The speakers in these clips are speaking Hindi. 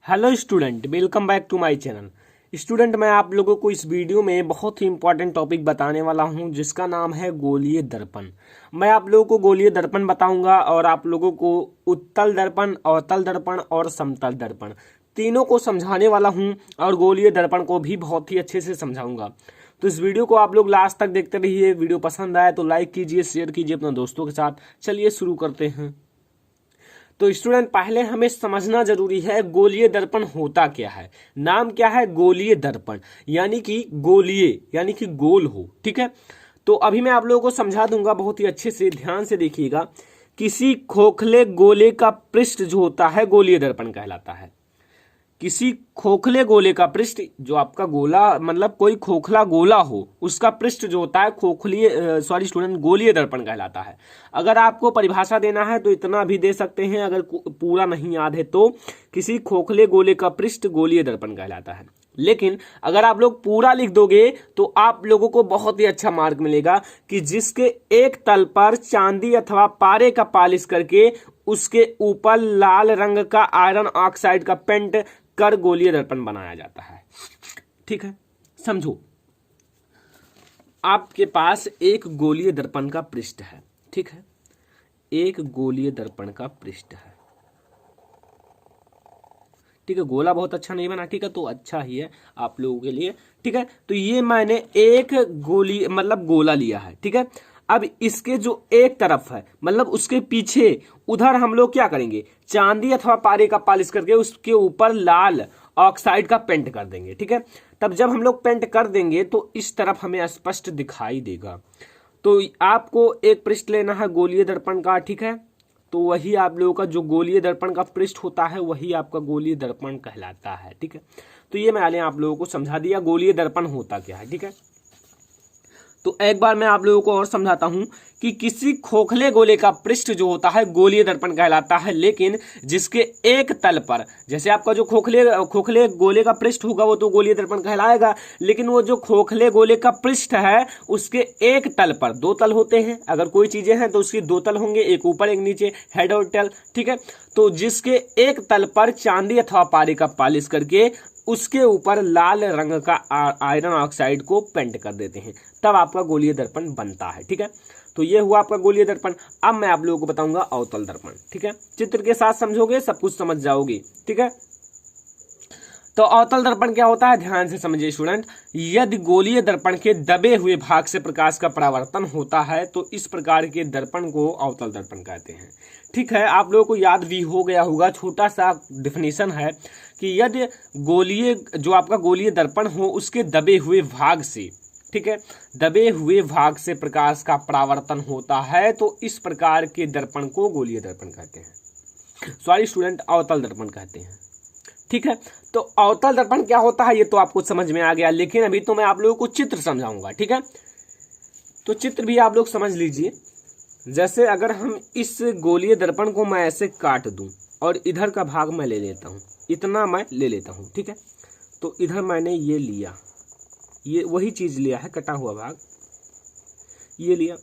Hello student, welcome back to my channel. Student, मैं आप लोगों को इस वीडियो में बहुत ही इंपॉर्टेंट टॉपिक बताने वाला हूं जिसका नाम है गोलीय दर्पण। मैं आप लोगों को गोलीय दर्पण बताऊंगा और आप लोगों को उत्तल दर्पण, अवतल दर्पण और समतल दर्पण तीनों को समझाने वाला हूं और गोलीय दर्पण को भी बहुत ही अच्छे से समझाऊंगा। तो इस वीडियो को आप लोग लास्ट तक देखते रहिए। वीडियो पसंद आए तो लाइक कीजिए, शेयर कीजिए अपने दोस्तों के साथ। चलिए शुरू करते हैं। तो स्टूडेंट, पहले हमें समझना जरूरी है गोलीय दर्पण होता क्या है। नाम क्या है? गोलीय दर्पण, यानी कि गोलीय यानी कि गोल हो। ठीक है, तो अभी मैं आप लोगों को समझा दूंगा बहुत ही अच्छे से, ध्यान से देखिएगा। किसी खोखले गोले का पृष्ठ जो होता है गोलीय दर्पण कहलाता है। किसी खोखले गोले का पृष्ठ, जो आपका गोला मतलब कोई खोखला गोला हो, उसका पृष्ठ जो होता है गोलीय दर्पण कहलाता है। अगर आपको परिभाषा देना है तो इतना भी दे सकते हैं, अगर पूरा नहीं याद है तो किसी खोखले गोले का पृष्ठ गोलीय दर्पण कहलाता है। लेकिन अगर आप लोग पूरा लिख दोगे तो आप लोगों को बहुत ही अच्छा मार्क मिलेगा कि जिसके एक तल पर चांदी अथवा पारे का पॉलिश करके उसके ऊपर लाल रंग का आयरन ऑक्साइड का पेंट कर गोलीय दर्पण बनाया जाता है। ठीक है, समझो। आपके पास एक गोलीय दर्पण का पृष्ठ है। ठीक है, एक गोलीय दर्पण का पृष्ठ है। ठीक है, गोला बहुत अच्छा नहीं बना, ठीक है, तो अच्छा ही है आप लोगों के लिए। ठीक है, तो ये मैंने एक गोली मतलब गोला लिया है। ठीक है, अब इसके जो एक तरफ है मतलब उसके पीछे उधर हम लोग क्या करेंगे, चांदी अथवा पारे का पॉलिश करके उसके ऊपर लाल ऑक्साइड का पेंट कर देंगे। ठीक है, तब जब हम लोग पेंट कर देंगे तो इस तरफ हमें स्पष्ट दिखाई देगा। तो आपको एक पृष्ठ लेना है गोलीय दर्पण का। ठीक है, तो वही आप लोगों का जो गोलीय दर्पण का पृष्ठ होता है वही आपका गोलीय दर्पण कहलाता है। ठीक है, तो ये मैंने आप लोगों को समझा दिया गोलीय दर्पण होता क्या है। ठीक है, तो एक बार मैं आप लोगों को और समझाता हूं कि किसी खोखले गोले का पृष्ठ जो होता है गोलीय दर्पण कहलाता है, लेकिन जिसके एक तल पर, जैसे आपका जो खोखले गोले का पृष्ठ होगा वो तो गोलीय दर्पण कहलाएगा, लेकिन वो जो खोखले गोले का पृष्ठ है उसके एक तल पर, दो तल होते हैं, अगर कोई चीजें हैं तो उसके दो तल होंगे, एक ऊपर एक नीचे, हेड और टेल। ठीक है, तो जिसके एक तल पर चांदी अथवा पारे का पॉलिश करके उसके ऊपर लाल रंग का आयरन ऑक्साइड को पेंट कर देते हैं, तब आपका गोलीय दर्पण बनता है। ठीक है, तो ये हुआ आपका गोलीय दर्पण। अब मैं आप लोगों को बताऊंगा अवतल दर्पण। ठीक है, चित्र के साथ समझोगे सब कुछ समझ जाओगे। ठीक है, तो अवतल दर्पण क्या होता है, ध्यान से समझिए स्टूडेंट। यदि गोलीय दर्पण के दबे हुए भाग से प्रकाश का परावर्तन होता है तो इस प्रकार के दर्पण को अवतल दर्पण कहते हैं। ठीक है, आप लोगों को याद भी हो गया होगा, छोटा सा डेफिनेशन है कि यदि जो आपका गोलीय दर्पण हो उसके दबे हुए भाग से, ठीक है, दबे हुए भाग से प्रकाश का परावर्तन होता है तो इस प्रकार के दर्पण को गोलीय दर्पण कहते हैं। स्टूडेंट, अवतल दर्पण कहते हैं। ठीक है, तो अवतल दर्पण क्या होता है ये तो आपको समझ में आ गया, लेकिन अभी तो मैं आप लोगों को चित्र समझाऊंगा। ठीक है, तो चित्र भी आप लोग समझ लीजिए। जैसे अगर हम इस गोलीय दर्पण को मैं ऐसे काट दूं और इधर का भाग मैं ले लेता हूं, इतना मैं ले लेता हूं। ठीक है, तो इधर मैंने ये लिया, ये वही चीज लिया है, कटा हुआ भाग ये लिया।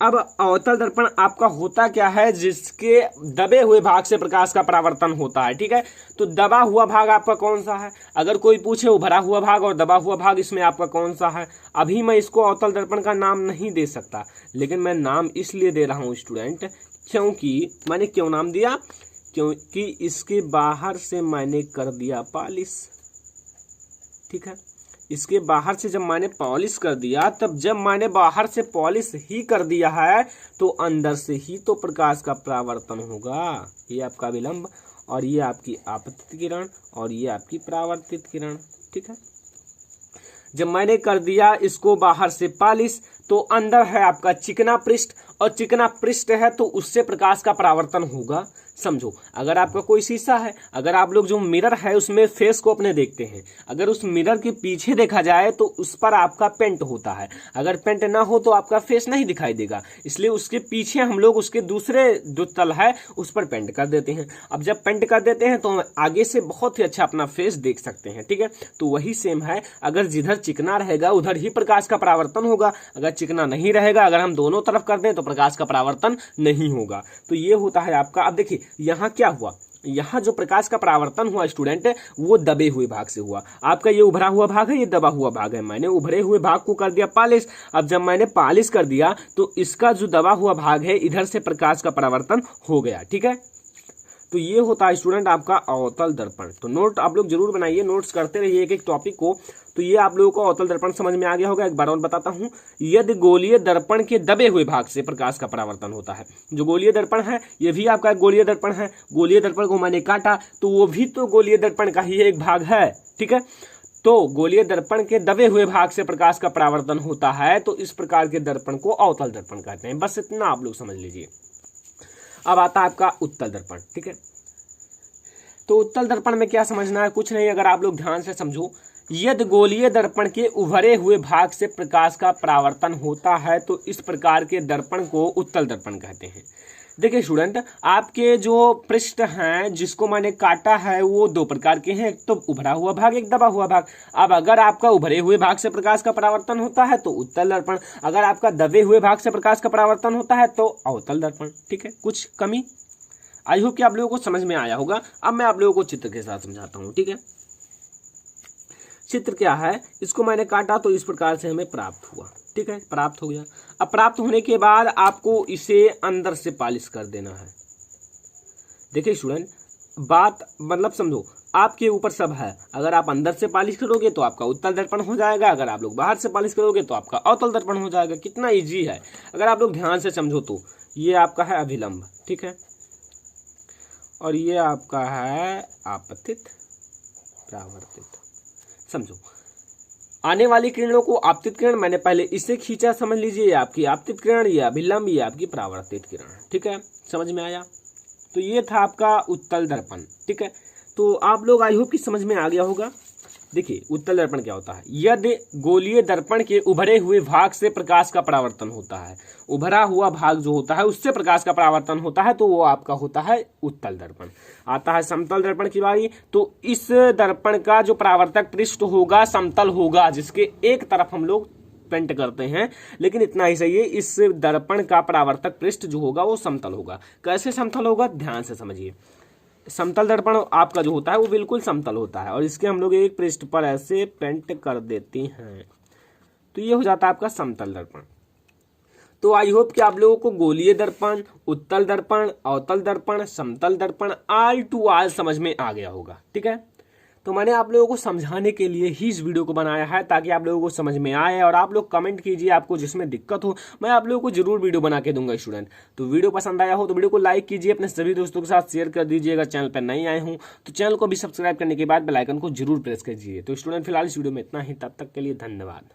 अब अवतल दर्पण आपका होता क्या है, जिसके दबे हुए भाग से प्रकाश का परावर्तन होता है। ठीक है, तो दबा हुआ भाग आपका कौन सा है, अगर कोई पूछे उभरा हुआ भाग और दबा हुआ भाग, इसमें आपका कौन सा है। अभी मैं इसको अवतल दर्पण का नाम नहीं दे सकता, लेकिन मैं नाम इसलिए दे रहा हूं स्टूडेंट, क्यों नाम दिया, क्योंकि इसके बाहर से मैंने कर दिया पॉलिश। ठीक है, इसके बाहर से जब मैंने पॉलिश कर दिया, तब जब मैंने बाहर से पॉलिश ही कर दिया है तो अंदर से ही तो प्रकाश का परावर्तन होगा। ये आपका विलंब और ये आपकी आपतित किरण और ये आपकी परावर्तित किरण। ठीक है, जब मैंने कर दिया इसको बाहर से पॉलिश तो अंदर है आपका चिकना पृष्ठ, और चिकना पृष्ठ है तो उससे प्रकाश का परावर्तन होगा। समझो, अगर आपका कोई शीशा है, अगर आप लोग जो मिरर है उसमें फेस को अपने देखते हैं, अगर उस मिरर के पीछे देखा जाए तो उस पर आपका पेंट होता है, अगर पेंट ना हो तो आपका फेस नहीं दिखाई देगा, इसलिए उसके पीछे हम लोग उसके दूसरे जो तल है उस पर पेंट कर देते हैं। अब जब पेंट कर देते हैं तो हम आगे से बहुत ही अच्छा अपना फेस देख सकते हैं। ठीक है, तो वही सेम है, अगर जिधर चिकना रहेगा उधर ही प्रकाश का परावर्तन होगा, अगर चिकना नहीं रहेगा, अगर हम दोनों तरफ कर दें तो प्रकाश का परावर्तन नहीं होगा। तो ये होता है आपका। अब देखिए यहाँ क्या हुआ, यहाँ जो प्रकाश का परावर्तन हुआ स्टूडेंट वो दबे हुए भाग से हुआ। आपका ये उभरा हुआ भाग है, ये दबा हुआ भाग है। मैंने उभरे हुए भाग को कर दिया पॉलिश। अब जब मैंने पॉलिश कर दिया तो इसका जो दबा हुआ भाग है इधर से प्रकाश का परावर्तन हो गया। ठीक है, तो ये होता है स्टूडेंट आपका अवतल दर्पण। तो नोट आप लोग जरूर बनाइए, नोट्स करते रहिए एक एक टॉपिक को। तो ये आप लोगों को अवतल दर्पण समझ में आ गया होगा। एक बार और बताता हूँ, यदि गोलीय दर्पण के दबे हुए भाग से प्रकाश का परावर्तन होता है। जो गोलीय दर्पण है ये भी आपका एक गोलीय दर्पण है। गोलीय दर्पण को मैंने काटा तो वो भी तो गोलीय दर्पण का ही एक भाग है। ठीक है, तो गोलीय दर्पण के दबे हुए भाग से प्रकाश का परावर्तन होता है, तो इस प्रकार के दर्पण को अवतल दर्पण कहते हैं। बस इतना आप लोग समझ लीजिए। अब आता है आपका उत्तल दर्पण। ठीक है, तो उत्तल दर्पण में क्या समझना है, कुछ नहीं, अगर आप लोग ध्यान से समझो, यदि गोलीय दर्पण के उभरे हुए भाग से प्रकाश का परावर्तन होता है तो इस प्रकार के दर्पण को उत्तल दर्पण कहते हैं। देखिए स्टूडेंट, आपके जो पृष्ठ हैं जिसको मैंने काटा है वो दो प्रकार के हैं, एक तो उभरा हुआ भाग, एक दबा हुआ भाग। अब अगर आपका उभरे हुए भाग से प्रकाश का परावर्तन होता है तो उत्तल दर्पण, अगर आपका दबे हुए भाग से प्रकाश का परावर्तन होता है तो अवतल दर्पण। ठीक है, कुछ कमी? आई होप कि आप लोगों को समझ में आया होगा। अब मैं आप लोगों को चित्र के साथ समझाता हूँ। ठीक है, चित्र क्या है, इसको मैंने काटा तो इस प्रकार से हमें प्राप्त हुआ। ठीक है, प्राप्त हो गया। अब प्राप्त होने के बाद आपको इसे अंदर से पॉलिश कर देना है। देखिए स्टूडेंट, बात मतलब समझो, आपके ऊपर सब है। अगर आप अंदर से पॉलिश करोगे तो आपका उत्तल दर्पण हो जाएगा, अगर आप लोग बाहर से पॉलिश करोगे तो आपका अवतल दर्पण हो जाएगा। कितना इजी है अगर आप लोग ध्यान से समझो तो। ये आपका है अभिलंब, ठीक है, और ये आपका है आपतित परावर्तित। समझो, आने वाली किरणों को आपतित किरण, मैंने पहले इसे खींचा, समझ लीजिए, ये आपकी आपतित किरण, ये अभिलंब, ये आपकी परावर्तित किरण। ठीक है, समझ में आया? तो ये था आपका उत्तल दर्पण। ठीक है, तो आप लोग आई होप कि समझ में आ गया होगा। देखिए उत्तल दर्पण क्या होता है, यदि गोलीय दर्पण के उभरे हुए भाग से प्रकाश का परावर्तन होता है, उभरा हुआ भाग जो होता है उससे प्रकाश का परावर्तन होता है, तो वो आपका होता है उत्तल दर्पण। आता है समतल दर्पण की बारी। तो इस दर्पण का जो परावर्तक पृष्ठ होगा समतल होगा, जिसके एक तरफ हम लोग पेंट करते हैं, लेकिन इतना ही सही है, इस दर्पण का परावर्तक पृष्ठ जो होगा वो समतल होगा। कैसे समतल होगा, ध्यान से समझिए। समतल दर्पण आपका जो होता है वो बिल्कुल समतल होता है और इसके हम लोग एक पृष्ठ पर ऐसे पेंट कर देते हैं, तो ये हो जाता है आपका समतल दर्पण। तो आई होप कि आप लोगों को गोलीय दर्पण, उत्तल दर्पण, अवतल दर्पण, समतल दर्पण ऑल टू ऑल समझ में आ गया होगा। ठीक है, तो मैंने आप लोगों को समझाने के लिए ही इस वीडियो को बनाया है, ताकि आप लोगों को समझ में आए। और आप लोग कमेंट कीजिए आपको जिसमें दिक्कत हो, मैं आप लोगों को जरूर वीडियो बना के दूंगा स्टूडेंट। तो वीडियो पसंद आया हो तो वीडियो को लाइक कीजिए, अपने सभी दोस्तों के साथ शेयर कर दीजिएगा। चैनल पर नए आए हूँ तो चैनल को भी सब्सक्राइब करने के बाद बेल आइकन को जरूर प्रेस कीजिए। तो स्टूडेंट फिलहाल इस वीडियो में इतना ही, तब तक के लिए धन्यवाद।